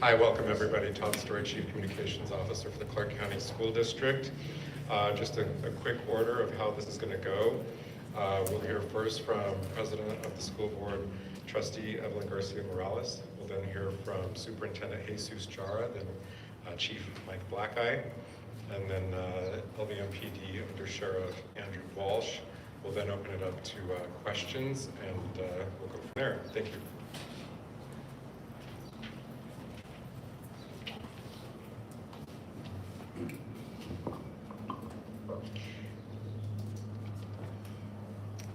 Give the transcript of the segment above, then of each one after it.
Hi, welcome everybody. Todd Story, Chief Communications Officer for the Clark County School District. Just a quick order of how this is going to go. We'll hear first from President of the School Board, Trustee Evelyn Garcia Morales. We'll then hear from Superintendent Jesus Jara, then Chief Mike Blackeye, and then LVMPD Under Sheriff Andrew Walsh. We'll then open it up to questions, and we'll go from there. Thank you.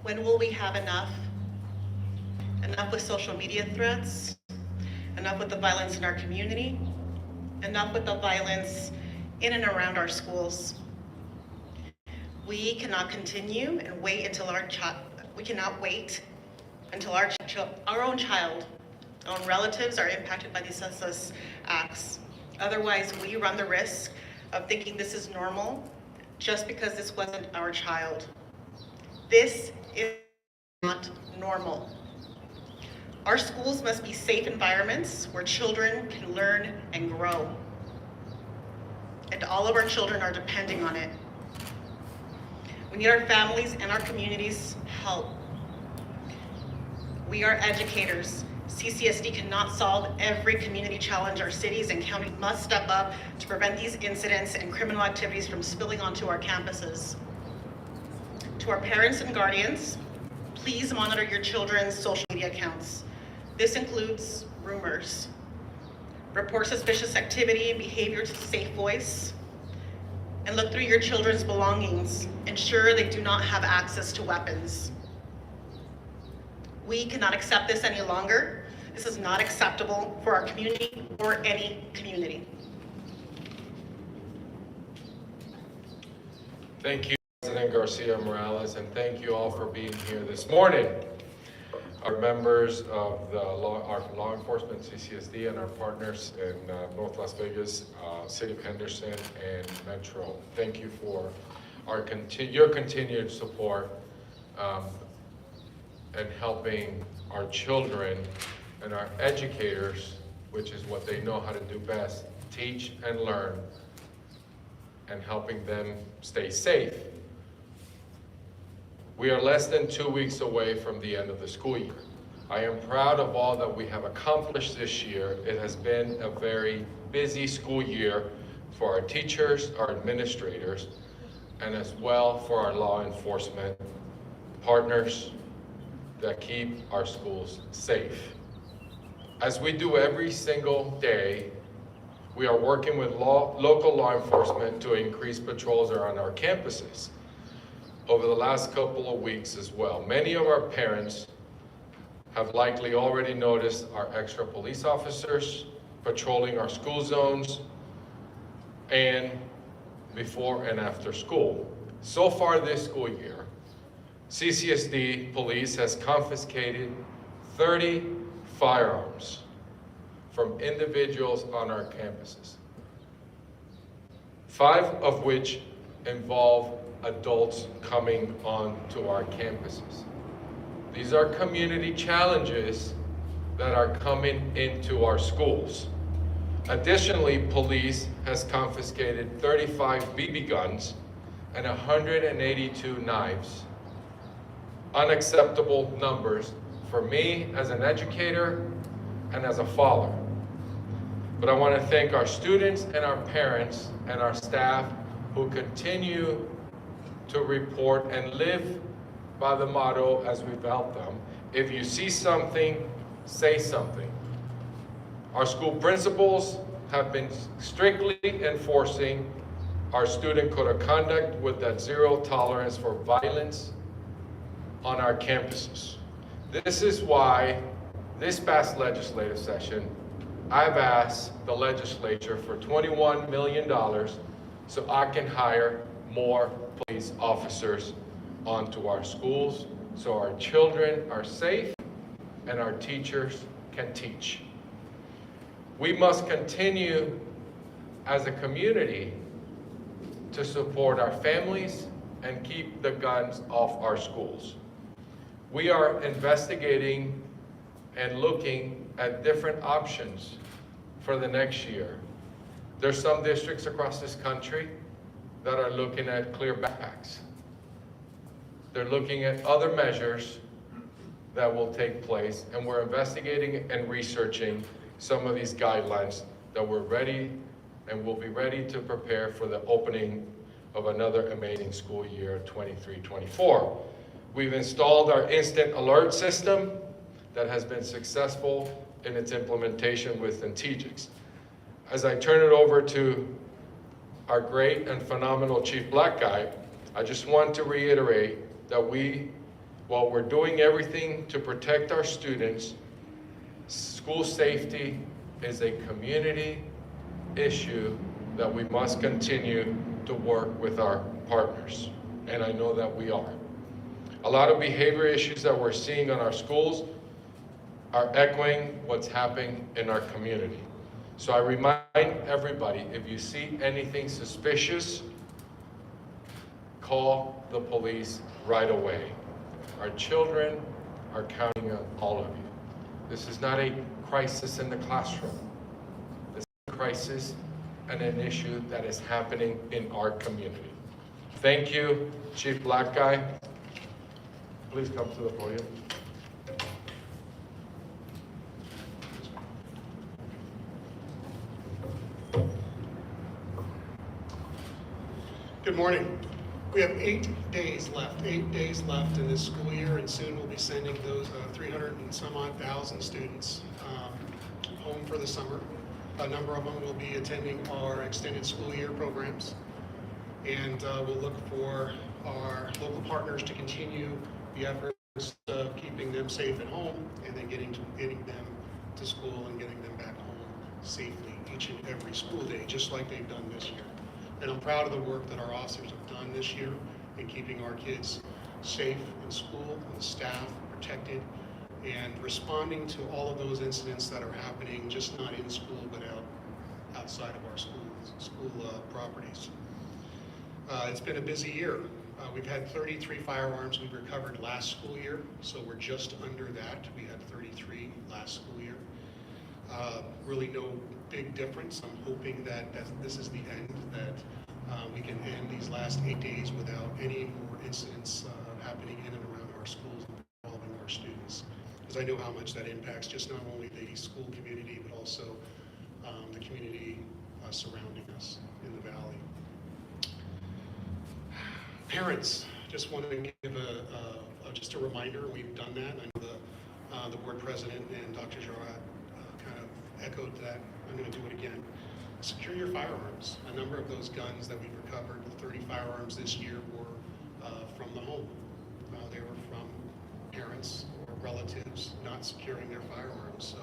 When will we have enough? Enough with social media threats? Enough with the violence in our community? Enough with the violence in and around our schools? We cannot continue and wait until our own child, our own relatives are impacted by these senseless acts. Otherwise, we run the risk of thinking this is normal just because this wasn't our child. This is not normal. Our schools must be safe environments where children can learn and grow. And all of our children are depending on it. We need our families and our communities' help. We are educators. CCSD cannot solve every community challenge. Our cities and counties must step up to prevent these incidents and criminal activities from spilling onto our campuses. To our parents and guardians, please monitor your children's social media accounts. This includes rumors. Report suspicious activity and behavior to Safe Voice, and look through your children's belongings. Ensure they do not have access to weapons. We cannot accept this any longer. This is not acceptable for our community or any community. Thank you, President Garcia Morales, and thank you all for being here this morning. Our members of our law enforcement, CCSD, and our partners in North Las Vegas, City of Henderson, and Metro. Thank you for your continued support and helping our children and our educators, which is what they know how to do best, teach and learn, and helping them stay safe. We are less than 2 weeks away from the end of the school year. I am proud of all that we have accomplished this year. It has been a very busy school year for our teachers, our administrators, and as well for our law enforcement partners that keep our schools safe. As we do every single day, we are working with local law enforcement to increase patrols around our campuses over the last couple of weeks as well. Many of our parents have likely already noticed our extra police officers patrolling our school zones and before and after school. So far this school year, CCSD police has confiscated 30 firearms from individuals on our campuses, 5 of which involve adults coming onto our campuses. These are community challenges that are coming into our schools. Additionally, police has confiscated 35 BB guns and 182 knives. Unacceptable numbers for me as an educator and as a father. But I want to thank our students and our parents and our staff who continue to report and live by the motto as we've helped them. If you see something, say something. Our school principals have been strictly enforcing our student code of conduct with that zero tolerance for violence on our campuses. This is why this past legislative session, I've asked the legislature for $21 million so I can hire more police officers onto our schools so our children are safe and our teachers can teach. We must continue as a community to support our families and keep the guns off our schools. We are investigating and looking at different options for the next year. There's some districts across this country that are looking at clear backpacks. They're looking at other measures that will take place, and we're investigating and researching some of these guidelines that we're ready and will be ready to prepare for the opening of another amazing school year, 23-24. We've installed our instant alert system that has been successful in its implementation within TGIX. As I turn it over to our great and phenomenal Chief Black Guy, I just want to reiterate that while we're doing everything to protect our students, school safety is a community issue that we must continue to work with our partners, and I know that we are. A lot of behavior issues that we're seeing in our schools are echoing what's happening in our community. So I remind everybody, if you see anything suspicious, call the police right away. Our children are counting on all of you. This is not a crisis in the classroom. This is a crisis and an issue that is happening in our community. Thank you, Chief Black Guy. Please come to the podium. Good morning. We have 8 days left in this school year, and soon we'll be sending those 300 and some odd thousand students home for the summer. A number of them will be attending our extended school year programs, and we'll look for our local partners to continue the efforts of keeping them safe at home and then getting them to school and getting them back home safely each and every school day, just like they've done this year. And I'm proud of the work that our officers have done this year in keeping our kids safe in school and staff protected and responding to all of those incidents that are happening, just not in school, but outside of our school properties. It's been a busy year. We've had 33 firearms we recovered last school year, so we're just under that. We had 33 last school year. Really no big difference. I'm hoping that this is the end, that we can end these last 8 days without any more incidents happening in and around our schools involving our students. Because I know how much that impacts just not only the school community, but also the community surrounding us in the valley. Parents, just wanted to give just a reminder. We've done that. I know the board president and Dr. Jarrett kind of echoed that. I'm going to do it again. Secure your firearms. A number of those guns that we've recovered, the 30 firearms this year, were from the home. They were from parents or relatives not securing their firearms. So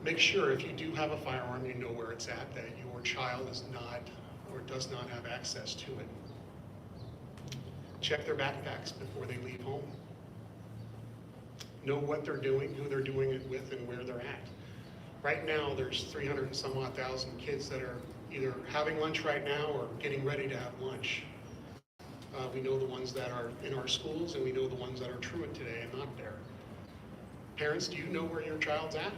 make sure if you do have a firearm, you know where it's at, that your child is not or does not have access to it. Check their backpacks before they leave home. Know what they're doing, who they're doing it with, and where they're at. Right now, there's 300 and some odd thousand kids that are either having lunch right now or getting ready to have lunch. We know the ones that are in our schools, and we know the ones that are truant today and not there. Parents, do you know where your child's at?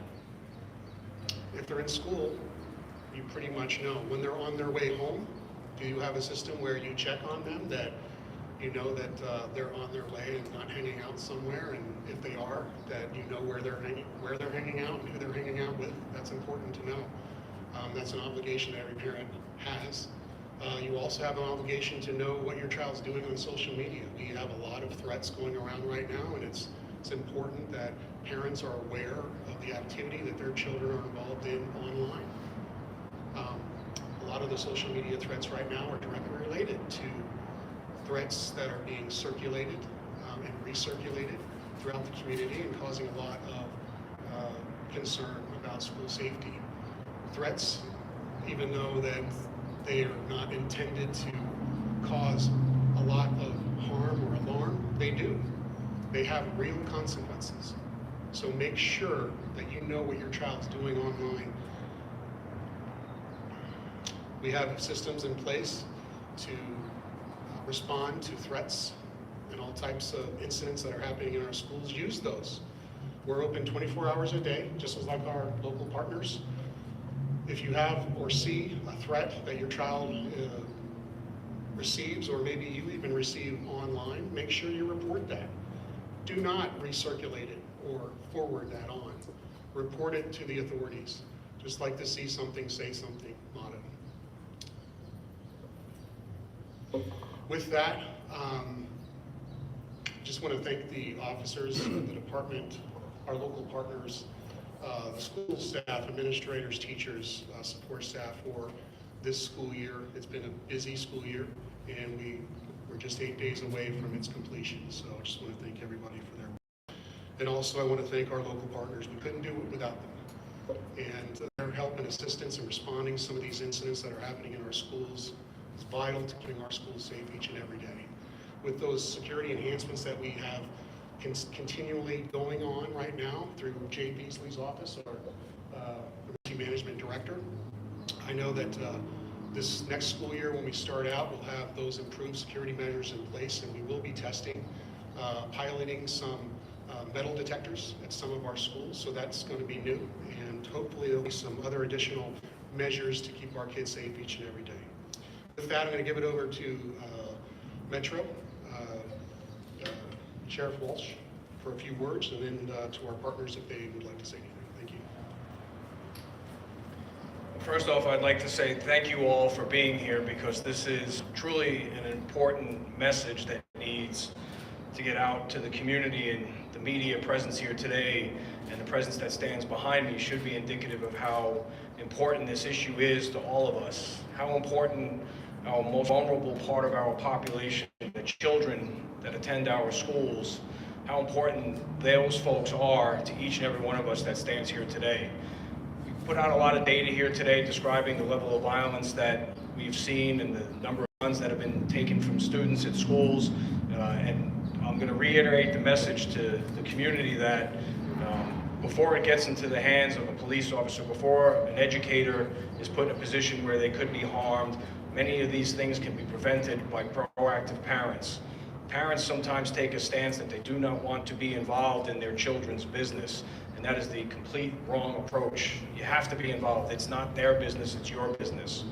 If they're in school, you pretty much know. When they're on their way home, do you have a system where you check on them, that you know that they're on their way and not hanging out somewhere? And if they are, that you know where they're hanging out and who they're hanging out with. That's important to know. That's an obligation that every parent has. You also have an obligation to know what your child's doing on social media. We have a lot of threats going around right now, and it's important that parents are aware of the activity that their children are involved in online. A lot of the social media threats right now are directly related to threats that are being circulated and recirculated throughout the community and causing a lot of concern about school safety. Threats, even though that they are not intended to cause a lot of harm or alarm, they do. They have real consequences. So make sure that you know what your child's doing online. We have systems in place to respond to threats and all types of incidents that are happening in our schools. Use those. We're open 24 hours a day, just like our local partners. If you have or see a threat that your child receives, or maybe you even receive online, make sure you report that. Do not recirculate it or forward that on. Report it to the authorities. Just like to see something, say something motto. With that, just want to thank the officers, the department, our local partners, the school staff, administrators, teachers, support staff for this school year. It's been a busy school year, and we're just 8 days away from its completion. So I just want to thank everybody for their work. And also I want to thank our local partners. We couldn't do it without them. And their help and assistance in responding to some of these incidents that are happening in our schools is vital to keeping our schools safe each and every day. With those security enhancements that we have continually going on right now through Jay Beasley's office, our emergency management director, I know that this next school year when we start out, we'll have those improved security measures in place, and we will be testing, piloting some metal detectors at some of our schools, so that's going to be new, and hopefully there'll be some other additional measures to keep our kids safe each and every day. With that, I'm going to give it over to Metro, Sheriff Walsh, for a few words, and then to our partners if they would like to say anything. Thank you. First off, I'd like to say thank you all for being here, because this is truly an important message that needs to get out to the community, and the media presence here today and the presence that stands behind me should be indicative of how important this issue is to all of us, how important our most vulnerable part of our population, the children that attend our schools, how important those folks are to each and every one of us that stands here today. We put out a lot of data here today describing the level of violence that we've seen and the number of guns that have been taken from students at schools, and I'm going to reiterate the message to the community that before it gets into the hands of a police officer, before an educator is put in a position where they could be harmed, many of these things can be prevented by proactive parents. Parents sometimes take a stance that they do not want to be involved in their children's business, and that is the complete wrong approach. You have to be involved. It's not their business, it's your business.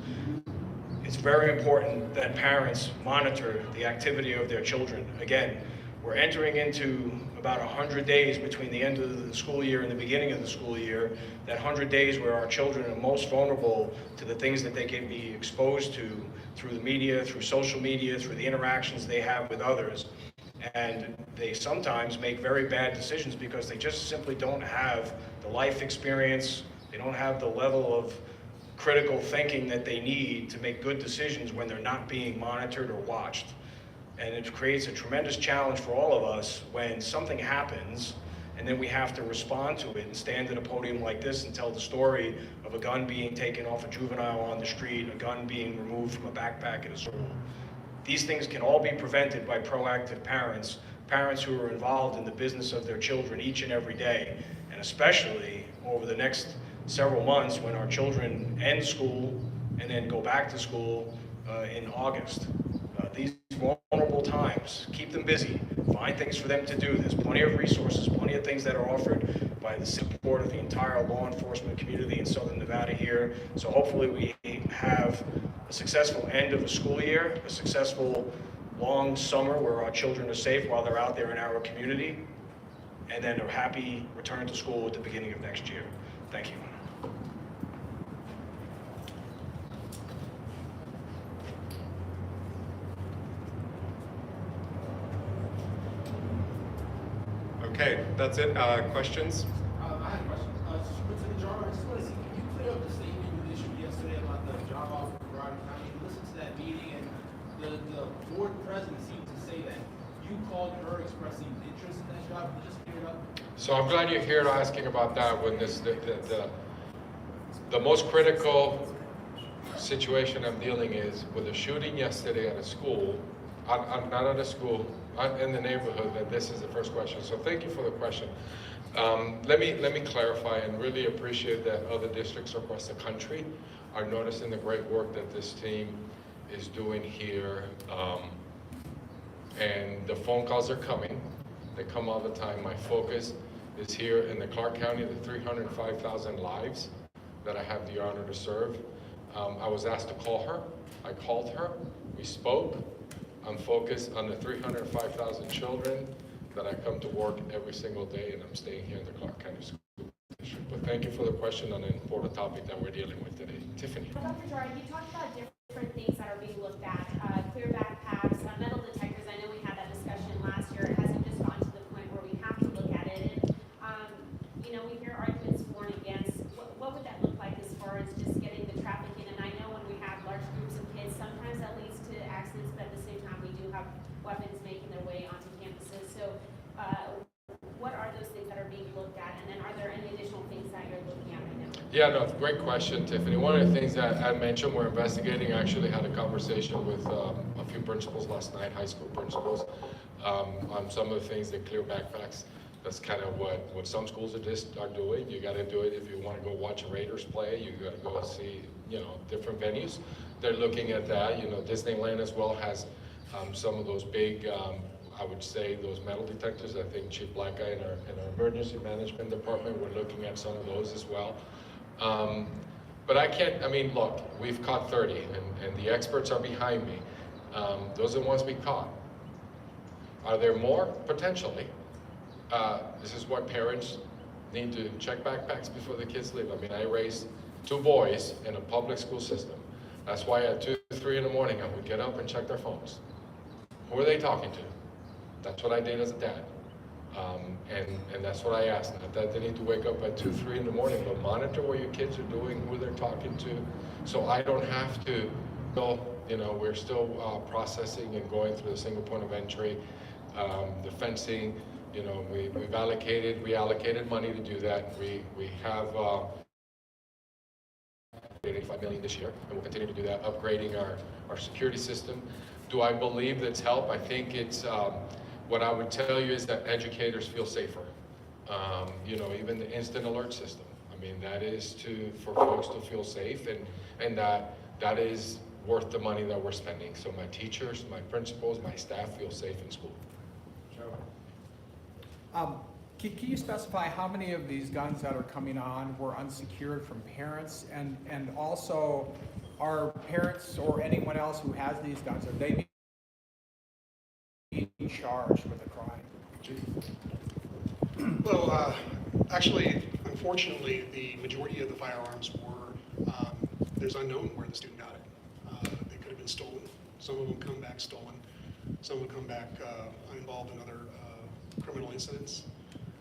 It's very important that parents monitor the activity of their children. Again, we're entering into about 100 days between the end of the school year and the beginning of the school year, that 100 days where our children are most vulnerable to the things that they can be exposed to through the media, through social media, through the interactions they have with others. And they sometimes make very bad decisions because they just simply don't have the life experience, they don't have the level of critical thinking that they need to make good decisions when they're not being monitored or watched. And it creates a tremendous challenge for all of us when something happens and then we have to respond to it and stand at a podium like this and tell the story of a gun being taken off a juvenile on the street, a gun being removed from a backpack at a school. These things can all be prevented by proactive parents, parents who are involved in the business of their children each and every day, and especially over the next several months when our children end school and then go back to school in August. These vulnerable times, keep them busy, find things for them to do. There's plenty of resources, plenty of things that are offered by the support of the entire law enforcement community in Southern Nevada here. So hopefully we have a successful end of the school year, a successful long summer where our children are safe while they're out there in our community, and then a happy return to school at the beginning of next year. Thank you. Okay, that's it. Questions? I had a question. Superintendent Jarman, I just want to see, can you clear up the statement you issued yesterday about the job offer for Broward County? You listened to that meeting, and the board president seemed to say that you called her expressing interest in that job. Can you just clear it up? So I'm glad you're here asking about that when this, the most critical situation I'm dealing is with a shooting yesterday at a school, not at a school, in the neighborhood, that this is the first question. So thank you for the question. Let me clarify and really appreciate that other districts across the country are noticing the great work that this team is doing here. And the phone calls are coming. They come all the time. My focus is here in the Clark County, the 305,000 lives that I have the honor to serve. I was asked to call her. I called her. We spoke. I'm focused on the 305,000 children that I come to work every single day, and I'm staying here in the Clark County School District. But thank you for the question on an important topic that we're dealing with today. Tiffany. Dr. Gerard, you talked about different things that are being looked at, clear backpacks, metal detectors. I know we had that discussion last year. It hasn't just gotten to the point where we have to look at it. And, we hear arguments for and against. What would that look like as far as just getting the traffic in? And I know when we have large groups of kids, sometimes that leads to accidents, but at the same time, we do have weapons making their way onto campuses. So what are those things that are being looked at? And then are there any additional things that you're looking at right now? Yeah, no, great question, Tiffany. One of the things that I mentioned we're investigating, I actually had a conversation with a few principals last night, high school principals, on some of the things that clear backpacks. That's kind of what some schools are doing. You got to do it if you want to go watch a Raiders play. You got to go see, different venues. They're looking at that. Disneyland as well has some of those big, I would say, those metal detectors. I think Chief Blanca in our emergency management department, we're looking at some of those as well. But look, we've caught 30, and the experts are behind me. Those are the ones we caught. Are there more? Potentially. This is what parents need to check backpacks before the kids leave. I raised 2 boys in a public school system. That's why at 2, 3 in the morning, I would get up and check their phones. Who are they talking to? That's what I did as a dad. And that's what I asked. Not that they need to wake up at 2, 3 in the morning, but monitor what your kids are doing, who they're talking to, so I don't have to. We're still processing and going through the single point of entry, the fencing. We've reallocated money to do that. We have $85 million this year, and we'll continue to do that, upgrading our security system. Do I believe that's helped? I think it's. What I would tell you is that educators feel safer. Even the instant alert system. That is for folks to feel safe, and that is worth the money that we're spending. So my teachers, my principals, my staff feel safe in school. Can you specify how many of these guns that are coming on were unsecured from parents, and also are parents or anyone else who has these guns, are they being charged with a crime? Well, actually, unfortunately, the majority of the firearms were, there's unknown where the student got it. They could have been stolen. Some of them come back stolen. Some will come back involved in other criminal incidents.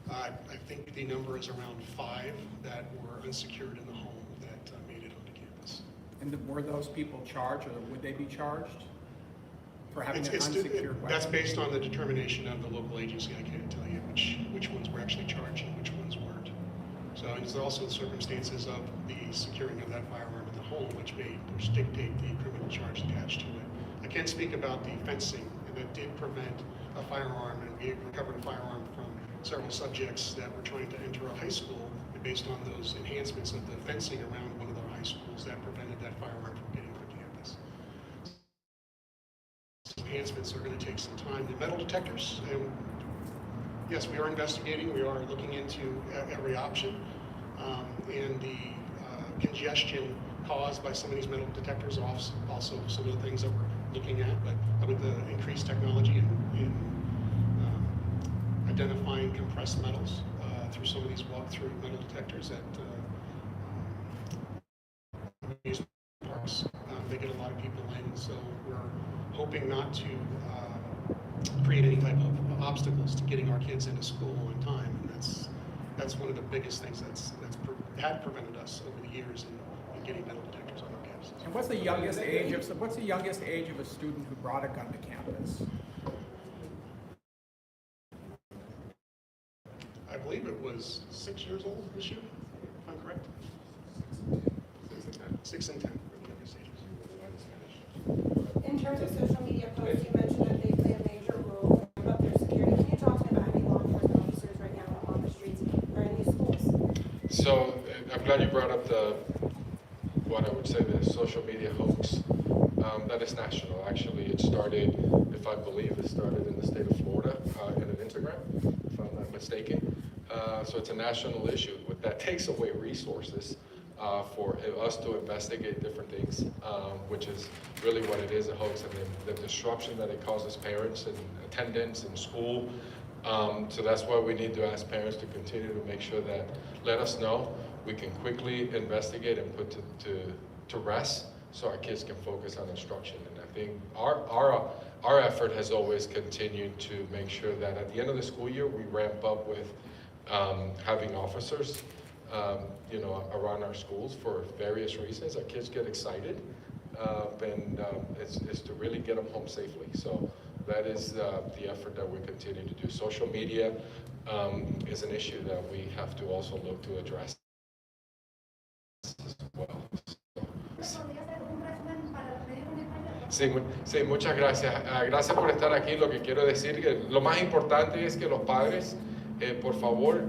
I think the number is around 5 that were unsecured in the home that made it onto campus. And were those people charged, or would they be charged for having an unsecured weapon? That's based on the determination of the local agency. I can't tell you which ones were actually charged and which ones weren't. So there's also the circumstances of the securing of that firearm in the home, which dictate the criminal charge attached to it. I can't speak about the fencing, and that did prevent a firearm, and we recovered a firearm from several subjects that were trying to enter a high school, and based on those enhancements of the fencing around one of their high schools, that prevented that firearm from getting on campus. Enhancements are going to take some time. The metal detectors, yes, we are investigating. We are looking into every option, and the congestion caused by some of these metal detectors are also some of the things that we're looking at. But with the increased technology in identifying compressed metals through some of these walk-through metal detectors at amusement parks, they get a lot of people in. So we're hoping not to create any type of obstacles to getting our kids into school on time, and that's one of the biggest things had prevented us over the years in getting metal detectors on our campuses. And what's the youngest age of a student who brought a gun to campus? I believe it was 6 years old this year, if I'm correct. 6 and 10 were the youngest ages. In terms of social media posts, you mentioned that they play a major role about their security. Can you talk to me about any law enforcement officers right now on the streets or in these schools? So I'm glad you brought up what I would say the social media hoax. That is national. Actually, it started in the state of Florida in an Instagram, if I'm not mistaken. So it's a national issue. That takes away resources for us to investigate different things, which is really what it is, a hoax, and the disruption that it causes parents and attendants in school. So that's why we need to ask parents to continue to make sure that, let us know, we can quickly investigate and put to rest so our kids can focus on instruction. And I think our effort has always continued to make sure that at the end of the school year, we ramp up with having officers around our schools for various reasons. Our kids get excited, and it's to really get them home safely. So that is the effort that we continue to do. Social media is an issue that we have to also look to address as well. Sí, muchas gracias. Gracias por estar aquí. Lo que quiero decir que lo más importante es que los padres, por favor,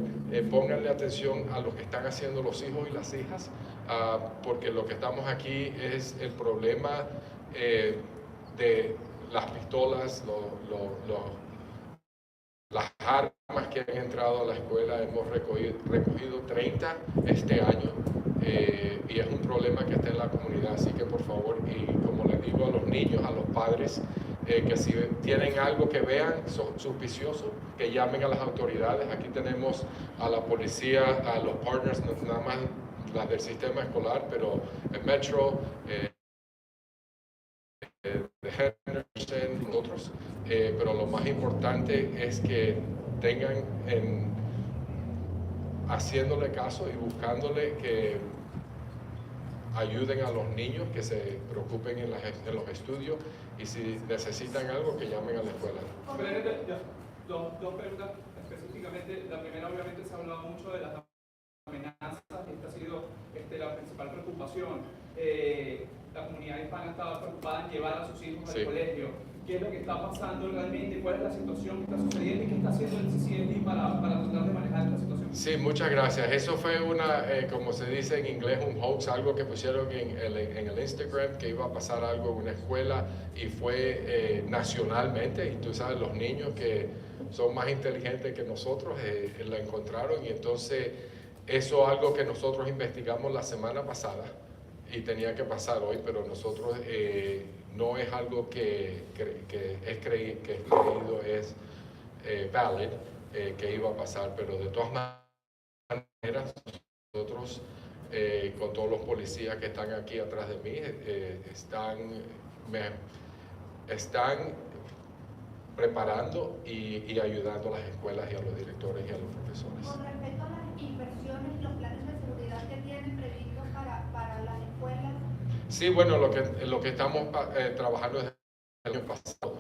pónganle atención a lo que están haciendo los hijos y las hijas, porque lo que estamos aquí es el problema de las pistolas, las armas que han entrado a la escuela. Hemos recogido 30 este año, y es un problema que está en la comunidad. Así que por favor, y como les digo a los niños, a los padres, que si tienen algo que vean suspicioso, que llamen a las autoridades. Aquí tenemos a la policía, a los partners, no nada más las del sistema escolar, pero el Metro, de Henderson, otros. Pero lo más importante es que tengan haciéndole caso y buscándole que ayuden a los niños, que se preocupen en los estudios, y si necesitan algo, que llamen a la escuela. Dos preguntas específicamente. La primera, obviamente, se ha hablado mucho de las amenazas. Esta ha sido la principal preocupación. La comunidad hispana estaba preocupada en llevar a sus hijos al colegio. ¿Qué es lo que está pasando realmente? ¿Cuál es la situación que está sucediendo y qué está haciendo el CCSD para tratar de manejar esta situación? Sí, muchas gracias. Eso fue como se dice en inglés, un hoax, algo que pusieron en el Instagram, que iba a pasar algo en una escuela, y fue nacionalmente. Y tú sabes, los niños que son más inteligentes que nosotros la encontraron, y entonces eso es algo que nosotros investigamos la semana pasada y tenía que pasar hoy, pero nosotros no es algo que es creído, es valid, que iba a pasar, pero de todas maneras nosotros con todos los policías que están aquí atrás de mí están preparando y ayudando a las escuelas y a los directores y a los profesores. Con respecto a las inversiones y los planes de seguridad que tienen previstos para las escuelas. Sí, bueno, lo que estamos trabajando desde el año pasado,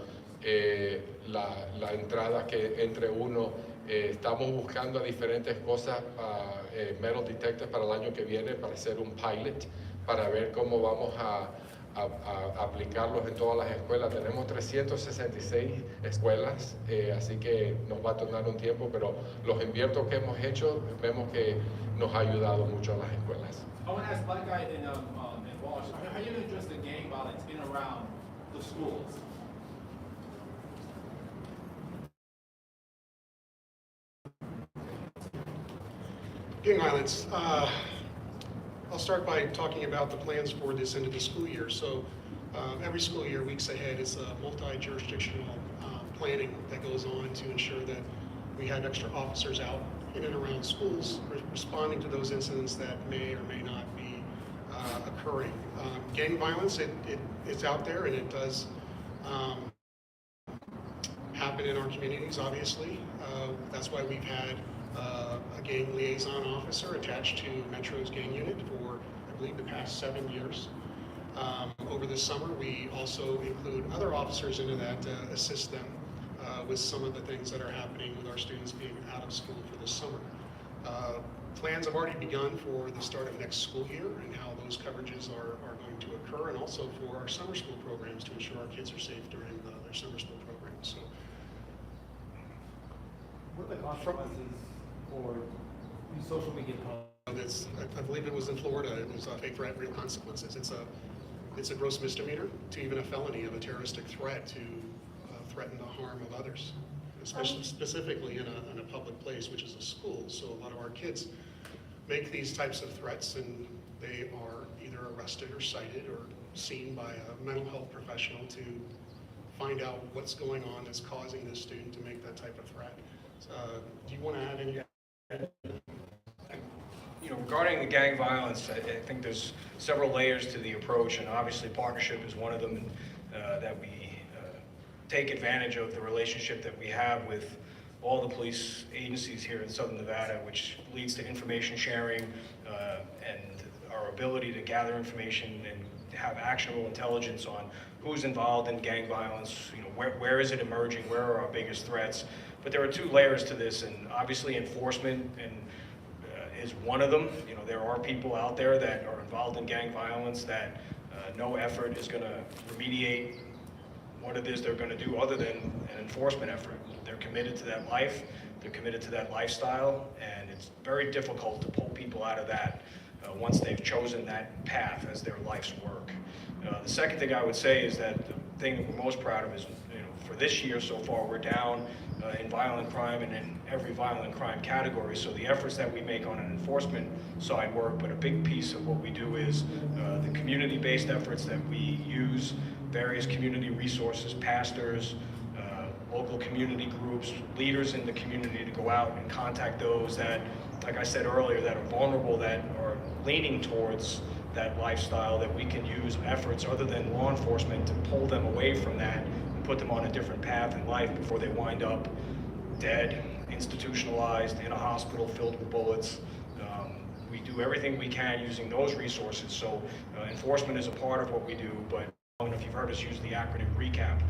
la entrada que entre uno, estamos buscando diferentes cosas, metal detectors para el año que viene, para hacer un pilot, para ver cómo vamos a aplicarlos en todas las escuelas. Tenemos 366 escuelas, así que nos va a tomar un tiempo, pero los inviertos que hemos hecho, vemos que nos ha ayudado mucho a las escuelas. I want to ask, like I in Walsh, how are you going to address the gang violence in and around the schools? Gang violence. I'll start by talking about the plans for this end of the school year. So every school year, weeks ahead, is a multi-jurisdictional planning that goes on to ensure that we have extra officers out in and around schools responding to those incidents that may or may not be occurring. Gang violence, it's out there, and it does happen in our communities, obviously. That's why we've had a gang liaison officer attached to Metro's gang unit for, I believe, the past 7 years. Over the summer, we also include other officers into that to assist them with some of the things that are happening with our students being out of school for this summer. Plans have already begun for the start of next school year and how those coverages are going to occur, and also for our summer school programs to ensure our kids are safe during their summer school programs. So, What are the consequences for these social media posts? I believe it was in Florida. It was a fake threat, real consequences. It's a gross misdemeanor to even a felony of a terroristic threat to threaten the harm of others, especially specifically in a public place, which is a school. So a lot of our kids make these types of threats, and they are either arrested or cited or seen by a mental health professional to find out what's going on that's causing this student to make that type of threat. Do you want to add any? You know, regarding the gang violence, I think there's several layers to the approach, and obviously partnership is one of them, and that we take advantage of the relationship that we have with all the police agencies here in Southern Nevada, which leads to information sharing and our ability to gather information and have actionable intelligence on who's involved in gang violence, you know, where is it emerging, where are our biggest threats. But there are two layers to this, and obviously enforcement is one of them. You know, there are people out there that are involved in gang violence that no effort is going to remediate what it is they're going to do other than an enforcement effort. They're committed to that life, they're committed to that lifestyle, and it's very difficult to pull people out of that once they've chosen that path as their life's work. The second thing I would say is that the thing that we're most proud of is, you know, for this year so far, we're down in violent crime and in every violent crime category. So the efforts that we make on an enforcement side work, but a big piece of what we do is the community-based efforts that we use, various community resources, pastors, local community groups, leaders in the community to go out and contact those that, like I said earlier, that are vulnerable, that are leaning towards that lifestyle, that we can use efforts other than law enforcement to pull them away from that and put them on a different path in life before they wind up dead, institutionalized, in a hospital filled with bullets. We do everything we can using those resources. So enforcement is a part of what we do, but I don't know if you've heard us use the acronym RECAP.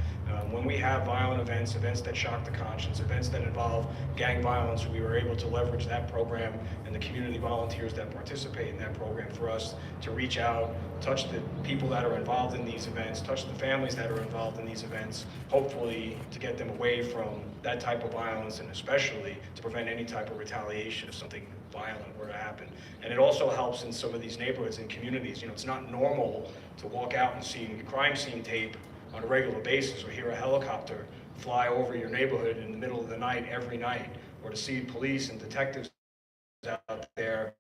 When we have violent events, events that shock the conscience, events that involve gang violence, we were able to leverage that program and the community volunteers that participate in that program for us to reach out, touch the people that are involved in these events, touch the families that are involved in these events, hopefully to get them away from that type of violence, and especially to prevent any type of retaliation if something violent were to happen. And it also helps in some of these neighborhoods and communities. You know, it's not normal to walk out and see crime scene tape on a regular basis, or hear a helicopter fly over your neighborhood in the middle of the night every night, or to see police and detectives out there,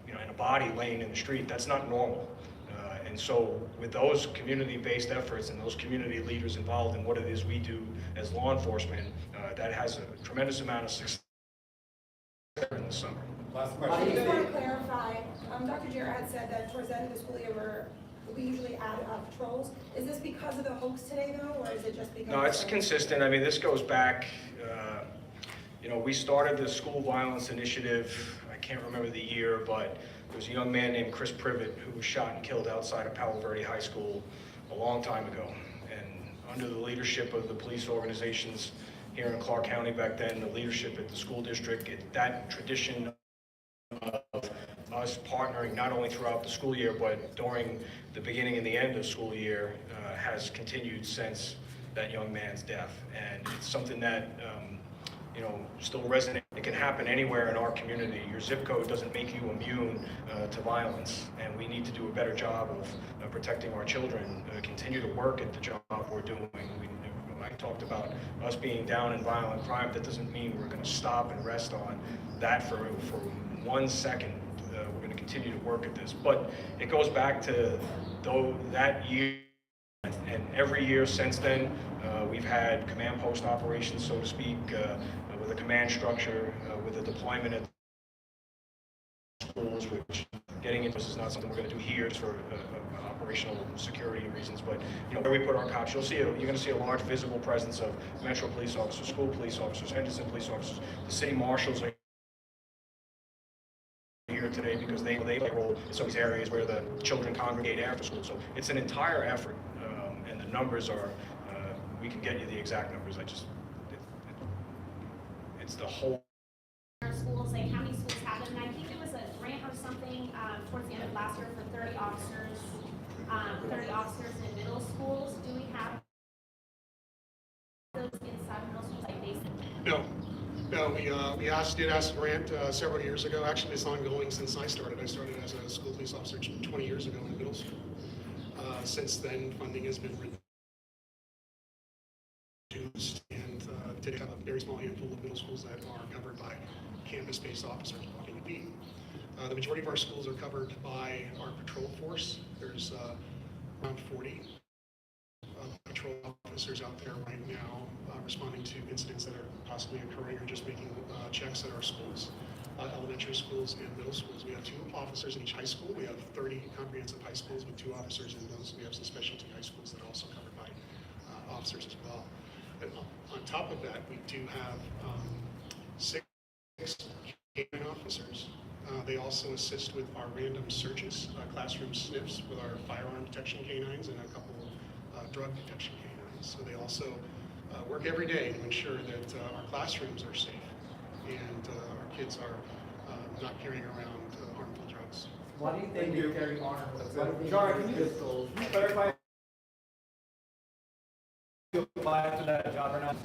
you know, in a body laying in the street. That's not normal. And so with those community-based efforts and those community leaders involved in what it is we do as law enforcement, that has a tremendous amount of success in the summer. Last I question. just want to clarify, Dr. Jarrett had said that towards the end of the school year, we usually add patrols. Is this because of the hoax today, though, or is it just because? No, it's consistent. I mean, this goes back, you know, we started the school violence initiative, I can't remember the year, but there was a young man named Chris Privet who was shot and killed outside of Palo Verde High School a long time ago. And under the leadership of the police organizations here in Clark County back then, the leadership at the school district, that tradition of us partnering not only throughout the school year, but during the beginning and the end of school year has continued since that young man's death. And it's something that, you know, still resonates. It can happen anywhere in our community. Your zip code doesn't make you immune to violence, and we need to do a better job of protecting our children, continue to work at the job we're doing. I talked about us being down in violent crime. That doesn't mean we're going to stop and rest on that for 1 second. We're going to continue to work at this. But it goes back to that year and every year since then. We've had command post operations, so to speak, with a command structure, with a deployment at schools, which getting into this is not something we're going to do here just for operational security reasons, but you know, where we put our cops, you're going to see a large visible presence of Metro police officers, school police officers, Henderson police officers. The city marshals are here today because they play a role in some of these areas where the children congregate after school. So it's an entire effort, and the numbers are, we can get you the exact numbers. It's the whole. Schools, like how many schools have them? And I think there was a grant or something towards the end of last year for 30 officers in middle schools. Do we have those inside middle schools, like basic? No, we did ask a grant several years ago. Actually, it's ongoing since I started. I started as a school police officer 20 years ago in middle school. Since then, funding has been reduced, and today have a very small handful of middle schools that are governed by campus-based officers walking the beat. The majority of our schools are covered by our patrol force. There's around 40 patrol officers out there right now responding to incidents that are possibly occurring or just making checks at our schools, elementary schools and middle schools. We have 2 officers in each high school. We have 30 comprehensive high schools with 2 officers in those. We have some specialty high schools that are also covered by officers as well. And on top of that, we do have 6 canine officers. They also assist with our random searches, classroom sniffs with our firearm detection canines and a couple drug detection canines. So they also work every day to ensure that our classrooms are safe and our kids are not carrying around harmful drugs. Why do you think they carry harmful John, can you pistols? clarify? You apply for that job or not?